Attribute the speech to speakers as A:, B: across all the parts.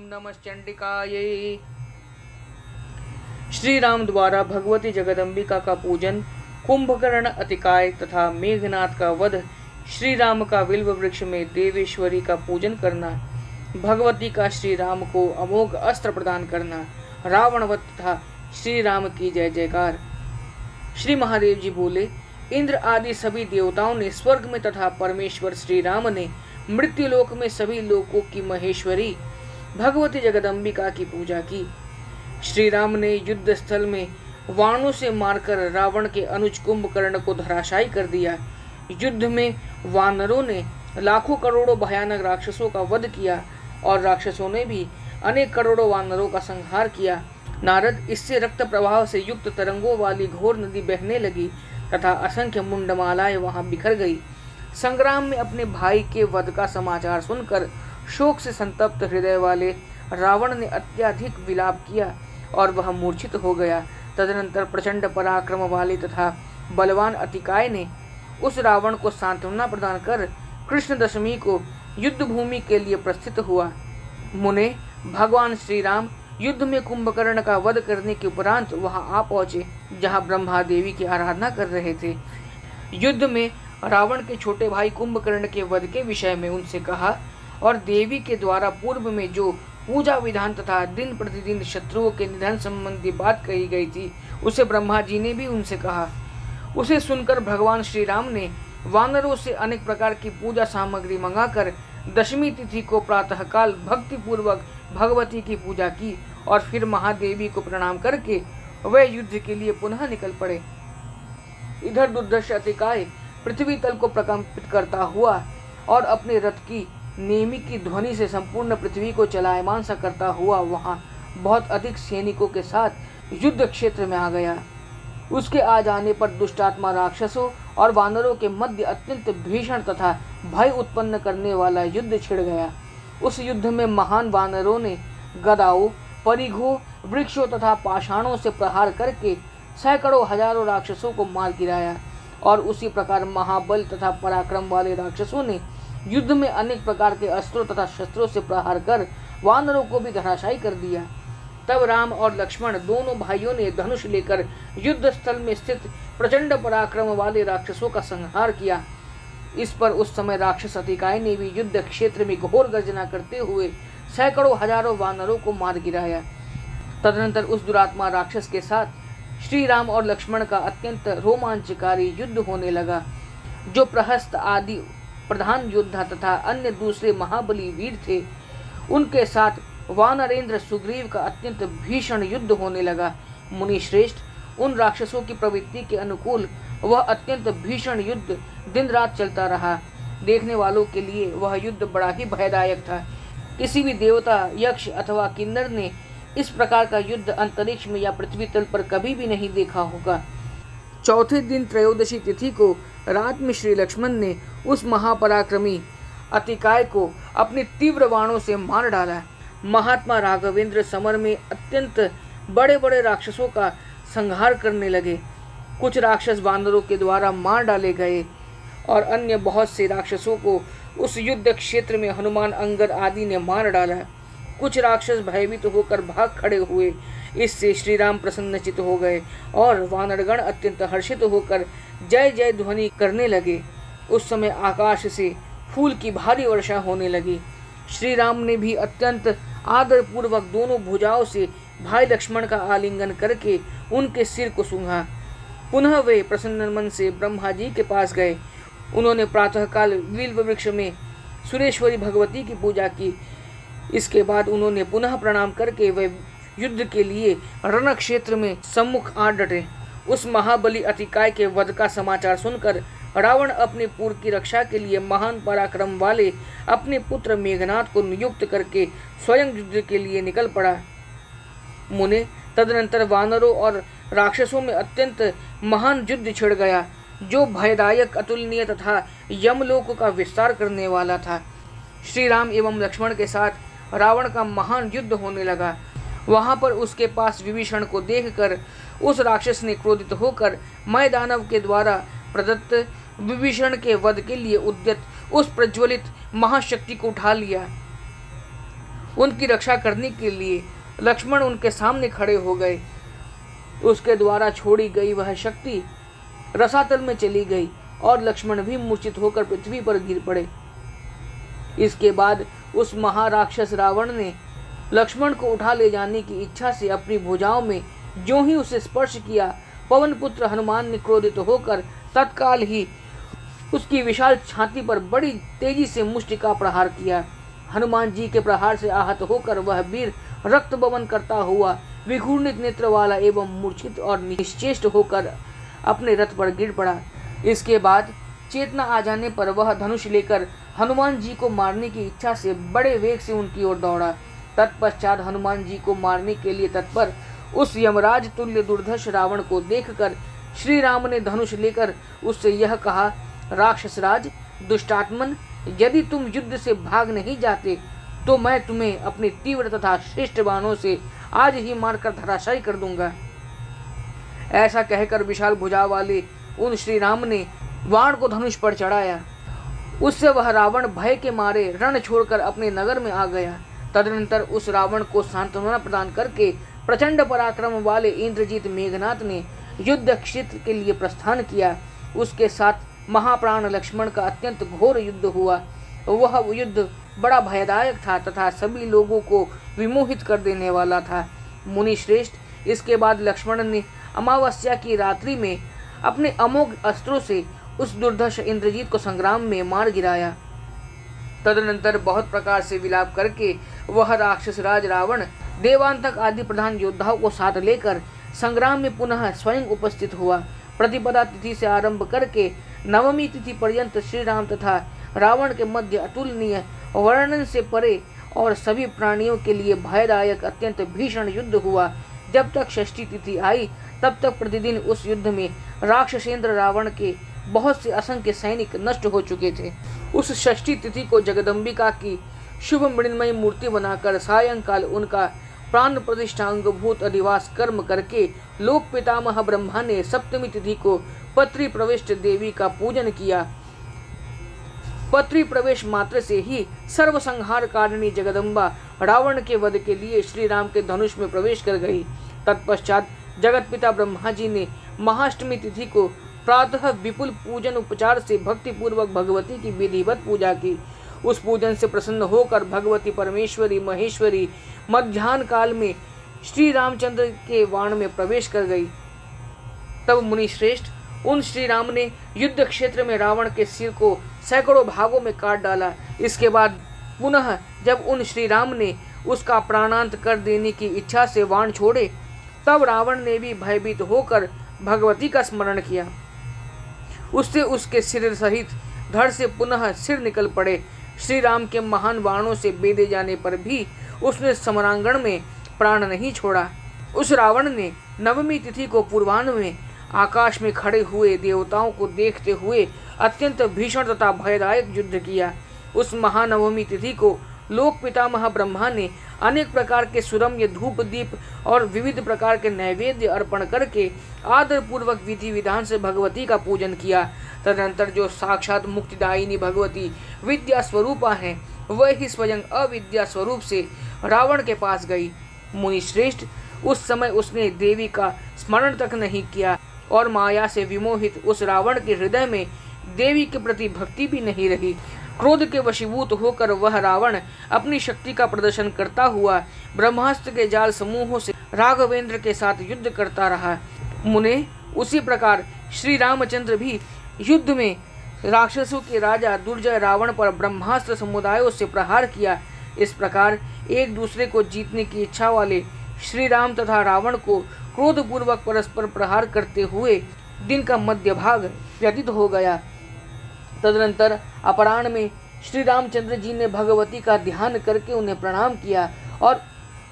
A: नमश्चंडिकायै। श्री राम द्वारा भगवती जगदम्बिका का पूजन, कुंभकर्ण अतिकाय तथा मेघनाथ का वध, श्री राम का बिल्व वृक्ष में देवेश्वरी का पूजन करना, भगवती का श्री राम को अमोघ अस्त्र प्रदान करना, रावण वध तथा श्री राम की जय जयकार। श्री महादेव जी बोले, इंद्र आदि सभी देवताओं ने स्वर्ग में तथा परमेश्वर श्री राम ने मृत्युलोक में सभी लोकों की महेश्वरी भगवती जगदम्बिका की पूजा की। श्री राम ने युद्ध स्थल में वाणों से मारकर रावण के अनुज कुंभकर्ण को धराशायी कर दिया। युद्ध में वानरों ने लाखों करोड़ों भयानक राक्षसों का वध किया और राक्षसों ने भी अनेक करोड़ों वानरों का संहार किया। नारद, इससे रक्त प्रवाह से युक्त तरंगों वाली घोर नदी बहने लगी तथा असंख्य मुंडमालाएं वहां बिखर गई। संग्राम में अपने भाई के वध का समाचार सुनकर शोक से संतप्त हृदय वाले रावण ने अत्यधिक विलाप किया और वह मूर्छित हो गया। तदनंतर प्रचंड पराक्रम वाले तथा बलवान अतिकाय ने उस रावण को सांत्वना प्रदान कर कृष्ण दशमी को युद्ध भूमि के लिए प्रस्थित हुआ। मुने, भगवान श्री राम युद्ध में कुंभकर्ण का वध करने के उपरांत वहां आ पहुंचे जहां ब्रह्मा देवी की आराधना कर रहे थे। युद्ध में रावण के छोटे भाई कुंभकर्ण के वध के विषय में उनसे कहा और देवी के द्वारा पूर्व में जो पूजा विधान तथा दिन प्रतिदिन शत्रुओं के निधन संबंधी बात कही गई थी उसे ब्रह्मा जी ने भी उनसे कहा। उसे सुनकर भगवान श्री राम ने वानरों से अनेक प्रकार की पूजा सामग्री मंगाकर दशमी तिथि को प्रातःकाल भक्ति पूर्वक भगवती की पूजा की और फिर महादेवी को प्रणाम करके वे युद्ध के लिए पुनः निकल पड़े। इधर दुर्धर्ष अतिकाय पृथ्वी तल को प्रकंपित करता हुआ और अपने रथ की नेमी की ध्वनि से संपूर्ण पृथ्वी को चलायमान सा करता हुआ वहां बहुत अधिक सैनिकों के साथ युद्ध क्षेत्र में आ गया। उसके आ जाने पर दुष्टात्मा राक्षसों और वानरों के मध्य अत्यंत भीषण तथा भय उत्पन्न करने वाला युद्ध छिड़ गया। उस युद्ध में महान वानरों ने गदाओं, परिघों, वृक्षों तथा पाषाणों से प्रहार करके सैकड़ों हजारों राक्षसों को मार गिराया और उसी प्रकार महाबल तथा पराक्रम वाले राक्षसों ने युद्ध में अनेक प्रकार के अस्त्रों तथा शस्त्रों से प्रहार कर वानरों को भी धराशायी कर दिया। तब राम और लक्ष्मण दोनों भाइयों ने धनुष लेकर युद्ध स्थल में स्थित प्रचंड पराक्रम वाले राक्षसों का संहार किया। इस पर उस समय राक्षस अतिकाय ने भी युद्ध क्षेत्र में घोर गर्जना करते हुए सैकड़ों हजारों वानरों को मार गिराया। तदनंतर उस दुरात्मा राक्षस के साथ श्री राम और लक्ष्मण का अत्यंत रोमांचकारी युद्ध होने लगा। जो प्रहस्त आदि प्रधान योद्धा तथा अन्य दूसरे महाबली वीर थे, उनके साथ वानरेंद्र सुग्रीव का अत्यंत भीषण युद्ध होने लगा। मुनि श्रेष्ठ, उन राक्षसों की प्रवृत्ति के अनुकूल वह अत्यंत भीषण युद्ध दिन रात चलता रहा। देखने वालों के लिए वह युद्ध बड़ा ही भयदायक था। किसी भी देवता, यक्ष अथवा किन्नर ने इस प्रकार का युद्ध अंतरिक्ष में या पृथ्वी तल पर कभी भी नहीं देखा होगा। चौथे दिन त्रयोदशी तिथि को रात में श्री लक्ष्मण ने उस महापराक्रमी अतिकाय को अपने तीव्र बाणों से मार डाला। महात्मा राघवेंद्र समर में अत्यंत बड़े बड़े राक्षसों का संहार करने लगे। कुछ राक्षस वानरों के द्वारा मार डाले गए और अन्य बहुत से राक्षसों को उस युद्ध क्षेत्र में हनुमान, अंगद आदि ने मार डाला। कुछ राक्षस भयभीत होकर भाग खड़े हुए। इससे श्री राम प्रसन्नचित हो गए और वानरगण अत्यंत हर्षित होकर जय जय ध्वनि करने लगे। उस समय आकाश से फूल की भारी वर्षा होने लगी। श्री राम ने भी अत्यंत आदर पूर्वक दोनों भुजाओं से भाई लक्ष्मण का आलिंगन करके उनके सिर को सूंघा। पुनः वे प्रसन्न मन से ब्रह्मा जी के पास गए। उन्होंने प्रातःकाल बिल्व वृक्ष में सुरेश्वरी भगवती की पूजा की। इसके बाद उन्होंने पुनः प्रणाम करके वे युद्ध के लिए रण क्षेत्र में सम्मुख आ डटे। उस महाबली अतिकाय के वध का समाचार सुनकर रावण अपने पुर की रक्षा के लिए महान पराक्रम वाले अपने पुत्र मेघनाथ को नियुक्त करके स्वयं युद्ध के लिए निकल पड़ा। मुने, तदनंतर वानरों और राक्षसों में अत्यंत महान युद्ध छिड़ गया, जो भयदायक, अतुलनीय तथा यमलोक का विस्तार करने वाला था। श्री राम एवं लक्ष्मण के साथ रावण का महान युद्ध होने लगा। वहां पर उसके पास विभीषण को देखकर उस राक्षस ने क्रोधित होकर मय दानव के द्वारा प्रदत्त विभीषण के वध के लिए उद्यत उस प्रज्वलित महाशक्ति को उठा लिया। उनकी रक्षा करने के लिए लक्ष्मण उनके सामने खड़े हो गए। उसके द्वारा छोड़ी गई वह शक्ति रसातल में चली गई और लक्ष्मण भी मूर्छित होकर पृथ्वी पर गिर पड़े। इसके बाद उस महाराक्षस रावण ने लक्ष्मण को उठा ले जाने की इच्छा से अपनी भुजाओं में जो ही उसे स्पर्श किया, पवन पुत्र हनुमान ने क्रोधित होकर तत्काल ही उसकी विशाल छाती पर बड़ी तेजी से मुष्टि का प्रहार किया। हनुमान जी के प्रहार से आहत होकर वह वीर रक्त बमन करता हुआ विघूर्णित नेत्र वाला एवं मूर्छित और निश्चेष्ट होकर अपने रथ पर गिर पड़ा। इसके बाद चेतना आ जाने पर वह धनुष लेकर हनुमान जी को मारने की इच्छा से बड़े वेग से उनकी ओर दौड़ा। तत्पश्चात हनुमान जी को मारने के लिए तत्पर उस यमराज तुल्य दुर्धर्ष रावण को देखकर श्री राम ने धनुष लेकर उससे यह कहा, राक्षस राज दुष्टात्मन, यदि तुम युद्ध से भाग नहीं जाते तो मैं तुम्हें अपने तीव्र तथा श्रेष्ठ बाणों से आज ही मारकर धराशायी कर दूंगा। ऐसा कहकर विशाल भुजा वाले उन श्री राम ने बाण को धनुष पर चढ़ाया। उससे वह रावण भय के मारे रण छोड़कर अपने नगर में आ गया। तदनंतर उस रावण को सांत्वना प्रदान करके प्रचंड पराक्रम वाले इंद्रजीत मेघनाथ ने युद्ध क्षेत्र के लिए प्रस्थान किया। उसके साथ महाप्राण लक्ष्मण का अत्यंत घोर युद्ध हुआ। वह युद्ध बड़ा भयदायक था तथा सभी लोगों को विमोहित कर देने वाला था। मुनि श्रेष्ठ, इसके बाद लक्ष्मण ने अमावस्या की रात्रि में अपने अमोघ अस्त्रों से उस दुर्धर्ष इंद्रजीत को संग्राम में मार गिराया। तदनंतर बहुत प्रकार से विलाप करके वह राक्षस राज रावण देवांतक आदि प्रधान योद्धाओं को साथ लेकर संग्राम में पुनः स्वयं उपस्थित हुआ। प्रतिपदा तिथि से आरंभ करके नवमी तिथि पर्यंत श्री राम तथा रावण के मध्य अतुलनीय वर्णन से परे और सभी प्राणियों के लिए भयदायक अत्यंत भीषण युद्ध हुआ। जब तक षष्ठी तिथि आई तब तक प्रतिदिन उस युद्ध में राक्षसेंद्र रावण के बहुत से असंख्य सैनिक नष्ट हो चुके थे। उस षष्ठी तिथि को जगदम्बिका की शुभ मृण्मयी मूर्ति बनाकर सायंकाल उनका प्राण प्रतिष्ठांगभूत अधिवास कर्म करके लोक पितामह ब्रह्मा ने सप्तमी तिथि को पत्री प्रविष्ट देवी का पूजन किया। पत्री प्रवेश मात्र से ही सर्व संहार कारिणी जगदम्बा रावण के वध के लिए श्री राम के धनुष में प्रवेश कर गई। तत्पश्चात जगत पिता ब्रह्मा जी ने महाअष्टमी तिथि को प्रातः विपुल पूजन उपचार से भक्ति पूर्वक भगवती की विधिवत पूजा की। उस पूजन से प्रसन्न होकर भगवती परमेश्वरी महेश्वरी मध्याह्न काल में श्री रामचंद्र के वाण में प्रवेश कर गई। तब मुनि श्रेष्ठ, उन श्री राम ने युद्ध क्षेत्र में रावण के सिर को सैकड़ों भागों में काट डाला। इसके बाद पुनः जब उन श्री राम ने उसका प्राणांत कर देने की इच्छा से वाण छोड़े, तब रावण ने भी भयभीत होकर भगवती का स्मरण किया। उससे उसके सिर सहित धड़ से पुनः सिर निकल पड़े। श्री राम के महान बाणों से बेधे जाने पर भी उसने समरांगण में प्राण नहीं छोड़ा। उस रावण ने नवमी तिथि को पूर्वाह्न में आकाश में खड़े हुए देवताओं को देखते हुए अत्यंत भीषण तथा भयदायक युद्ध किया। उस महानवमी तिथि को लोक पितामह ब्रह्मा ने अनेक प्रकार के सुरम्य धूप दीप और विविध प्रकार के नैवेद्य अर्पण करके आदर पूर्वक विधि विधान से भगवती का पूजन किया। तदनंतर जो साक्षात मुक्तिदायिनी भगवती विद्या स्वरूपा है, वह ही स्वयं अविद्या स्वरूप से रावण के पास गई। मुनि श्रेष्ठ, उस समय उसने देवी का स्मरण तक नहीं किया और माया से विमोहित उस रावण के हृदय में देवी के प्रति भक्ति भी नहीं रही। क्रोध के वशीभूत होकर वह रावण अपनी शक्ति का प्रदर्शन करता हुआ ब्रह्मास्त्र के जाल समूहों से राघवेंद्र के साथ युद्ध करता रहा। मुने, उसी प्रकार श्री रामचंद्र भी युद्ध में राक्षसों के राजा दुर्जय रावण पर ब्रह्मास्त्र समुदायों से प्रहार किया। इस प्रकार एक दूसरे को जीतने की इच्छा वाले श्री राम तथा रावण को क्रोधपूर्वक परस्पर प्रहार करते हुए दिन का मध्य भाग व्यतीत हो गया। तदनंतर अपराह्न में श्री रामचंद्र जी ने भगवती का ध्यान करके उन्हें प्रणाम किया और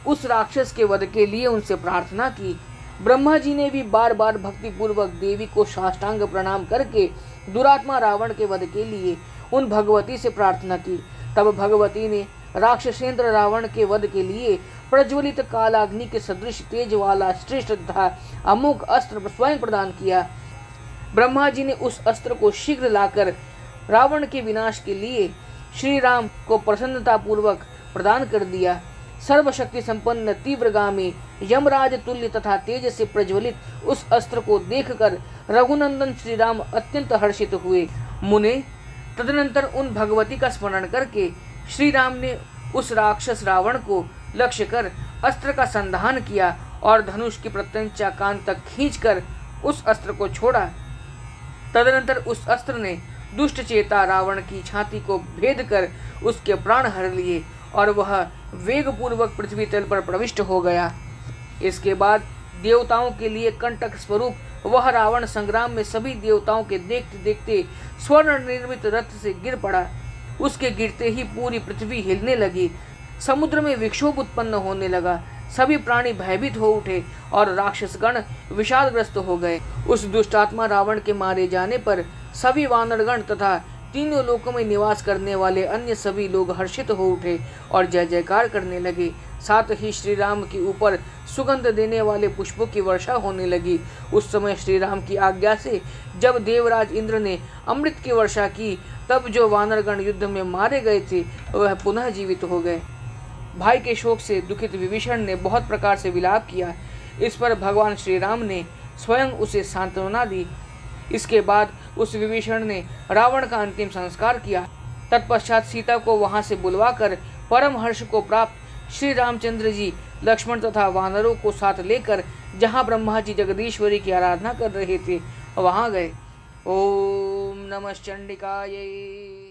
A: उस राक्षस के वध के लिए उनसे प्रार्थना की। ब्रह्मा जी ने भी बार बार भक्ति पूर्वक देवी को साष्टांग प्रणाम करके दुरात्मा रावण के वध के लिए उन भगवती से प्रार्थना की। तब भगवती ने राक्षसेंद्र रावण के वध के लिए प्रज्वलित कालाग्नि के सदृश तेज वाला श्रेष्ठ तथा अमोघ अस्त्र स्वयं प्रदान किया। ब्रह्मा जी ने उस अस्त्र को शीघ्र लाकर रावण के विनाश के लिए श्री राम को प्रसन्नता पूर्वक प्रदान कर दिया। सर्वशक्ति संपन्न तीव्रगामी यमराज तुल्य तथा तेज से प्रज्वलित उस अस्त्र को देखकर रघुनंदन श्री राम अत्यंत हर्षित हुए। मुने, तदनंतर उन भगवती का स्मरण करके श्री राम ने उस राक्षस रावण को लक्ष्य कर अस्त्र का संधान किया और धनुष की प्रत्यंचा कान तक खींचकर उस अस्त्र को छोड़ा। तदनंतर उस अस्त्र ने दुष्ट चेता रावण की छाती को भेद कर उसके प्राण हर लिए और वह वेग पूर्वक पृथ्वी तल पर प्रविष्ट हो गया। इसके बाद देवताओं के लिए कंटक स्वरूप वह रावण संग्राम में सभी देवताओं के देखते देखते स्वर्ण निर्मित रथ से गिर पड़ा। उसके गिरते ही पूरी पृथ्वी हिलने लगी, समुद्र में विक्षोभ उत्पन्न होने लगा, सभी प्राणी भयभीत हो उठे और राक्षसगण विषादग्रस्त हो गए। उस दुष्टात्मा रावण के मारे जाने पर सभी वानरगण तथा तीनों लोकों में निवास करने वाले अन्य सभी लोग हर्षित हो उठे और जय जयकार करने लगे। साथ ही श्री राम के ऊपर सुगंध देने वाले पुष्पों की वर्षा होने लगी। उस समय श्री राम की आज्ञा से जब देवराज इंद्र ने अमृत की वर्षा की, तब जो वानरगण युद्ध में मारे गए थे वह पुनः जीवित हो गए। भाई के शोक से दुखित विभीषण ने बहुत प्रकार से विलाप किया। इस पर भगवान श्री राम ने स्वयं उसे सांत्वना दी। इसके बाद उस विभीषण ने रावण का अंतिम संस्कार किया। तत्पश्चात सीता को वहां से बुलवाकर परम हर्ष को प्राप्त श्री रामचंद्र जी लक्ष्मण तथा वानरों को साथ लेकर जहां ब्रह्मा जी जगदीश्वरी की आराधना कर रहे थे वहां गए। ओम नमः चंडिकायै।